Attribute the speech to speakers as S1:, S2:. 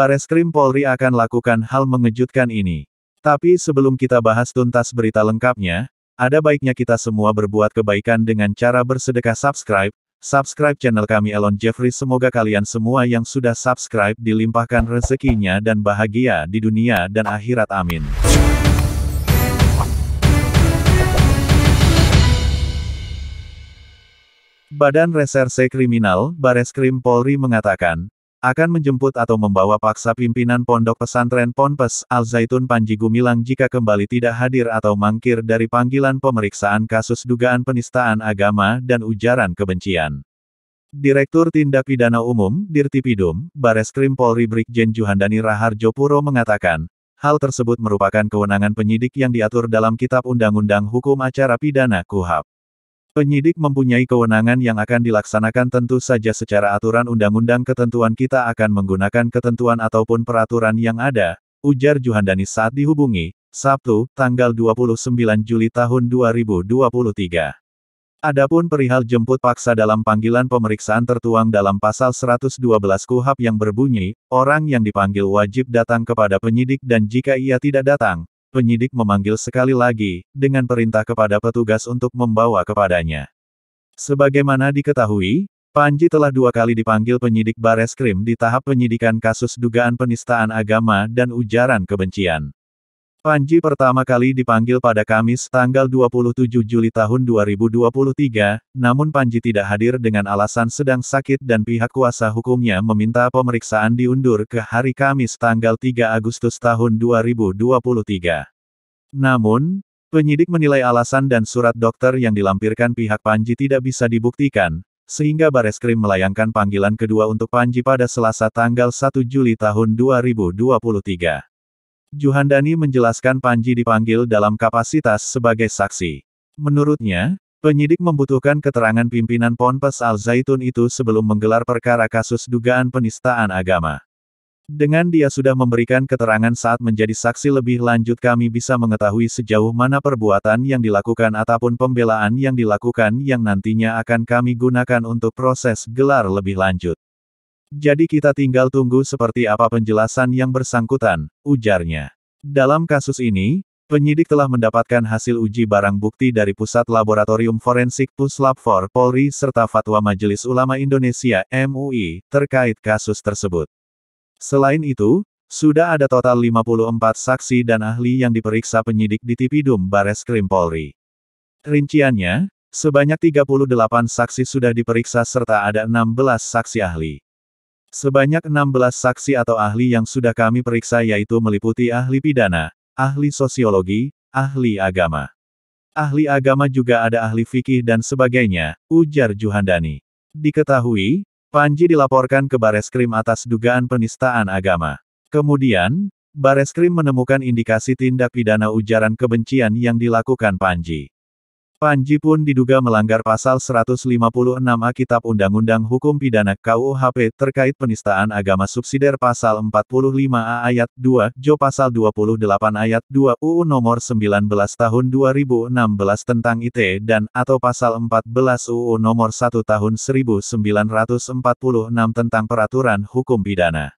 S1: Bareskrim Polri akan lakukan hal mengejutkan ini. Tapi sebelum kita bahas tuntas berita lengkapnya, ada baiknya kita semua berbuat kebaikan dengan cara bersedekah subscribe channel kami Elon Jeffrey. Semoga kalian semua yang sudah subscribe dilimpahkan rezekinya dan bahagia di dunia dan akhirat, amin. Badan Reserse Kriminal, Bareskrim Polri mengatakan, akan menjemput atau membawa paksa pimpinan Pondok Pesantren Ponpes Al Zaitun Panji Gumilang jika kembali tidak hadir atau mangkir dari panggilan pemeriksaan kasus dugaan penistaan agama dan ujaran kebencian. Direktur Tindak Pidana Umum, Dirtipidum, Bareskrim Polri Brigjen Juhandani Raharjo Puro mengatakan, hal tersebut merupakan kewenangan penyidik yang diatur dalam Kitab Undang-Undang Hukum Acara Pidana (KUHP). Penyidik mempunyai kewenangan yang akan dilaksanakan tentu saja secara aturan undang-undang. Ketentuan kita akan menggunakan ketentuan ataupun peraturan yang ada, ujar Juhandani saat dihubungi, Sabtu, tanggal 29 Juli tahun 2023. Adapun perihal jemput paksa dalam panggilan pemeriksaan tertuang dalam pasal 112 KUHP yang berbunyi, orang yang dipanggil wajib datang kepada penyidik dan jika ia tidak datang, penyidik memanggil sekali lagi, dengan perintah kepada petugas untuk membawa kepadanya. Sebagaimana diketahui, Panji telah 2 kali dipanggil penyidik Bareskrim di tahap penyidikan kasus dugaan penistaan agama dan ujaran kebencian. Panji pertama kali dipanggil pada Kamis tanggal 27 Juli tahun 2023, namun Panji tidak hadir dengan alasan sedang sakit dan pihak kuasa hukumnya meminta pemeriksaan diundur ke hari Kamis tanggal 3 Agustus tahun 2023. Namun, penyidik menilai alasan dan surat dokter yang dilampirkan pihak Panji tidak bisa dibuktikan, sehingga Bareskrim melayangkan panggilan kedua untuk Panji pada Selasa tanggal 1 Juli tahun 2023. Juhandani menjelaskan Panji dipanggil dalam kapasitas sebagai saksi. Menurutnya, penyidik membutuhkan keterangan pimpinan Ponpes Al Zaitun itu sebelum menggelar perkara kasus dugaan penistaan agama. Dengan dia sudah memberikan keterangan saat menjadi saksi lebih lanjut, kami bisa mengetahui sejauh mana perbuatan yang dilakukan ataupun pembelaan yang dilakukan yang nantinya akan kami gunakan untuk proses gelar lebih lanjut. Jadi kita tinggal tunggu seperti apa penjelasan yang bersangkutan, ujarnya. Dalam kasus ini, penyidik telah mendapatkan hasil uji barang bukti dari Pusat Laboratorium Forensik Puslab-4 Polri serta fatwa Majelis Ulama Indonesia (MUI) terkait kasus tersebut. Selain itu, sudah ada total 54 saksi dan ahli yang diperiksa penyidik di Tipidum Bareskrim Polri. Rinciannya, sebanyak 38 saksi sudah diperiksa serta ada 16 saksi ahli. Sebanyak 16 saksi atau ahli yang sudah kami periksa yaitu meliputi ahli pidana, ahli sosiologi, ahli agama. Ahli agama juga ada ahli fikih dan sebagainya, ujar Juhandani. Diketahui, Panji dilaporkan ke Bareskrim atas dugaan penistaan agama. Kemudian, Bareskrim menemukan indikasi tindak pidana ujaran kebencian yang dilakukan Panji. Panji pun diduga melanggar pasal 156A Kitab Undang-Undang Hukum Pidana (KUHP) terkait penistaan agama subsidiar pasal 45A ayat 2, Jo pasal 28 ayat 2 UU nomor 19 tahun 2016 tentang ITE dan atau pasal 14 UU nomor 1 tahun 1946 tentang peraturan hukum pidana.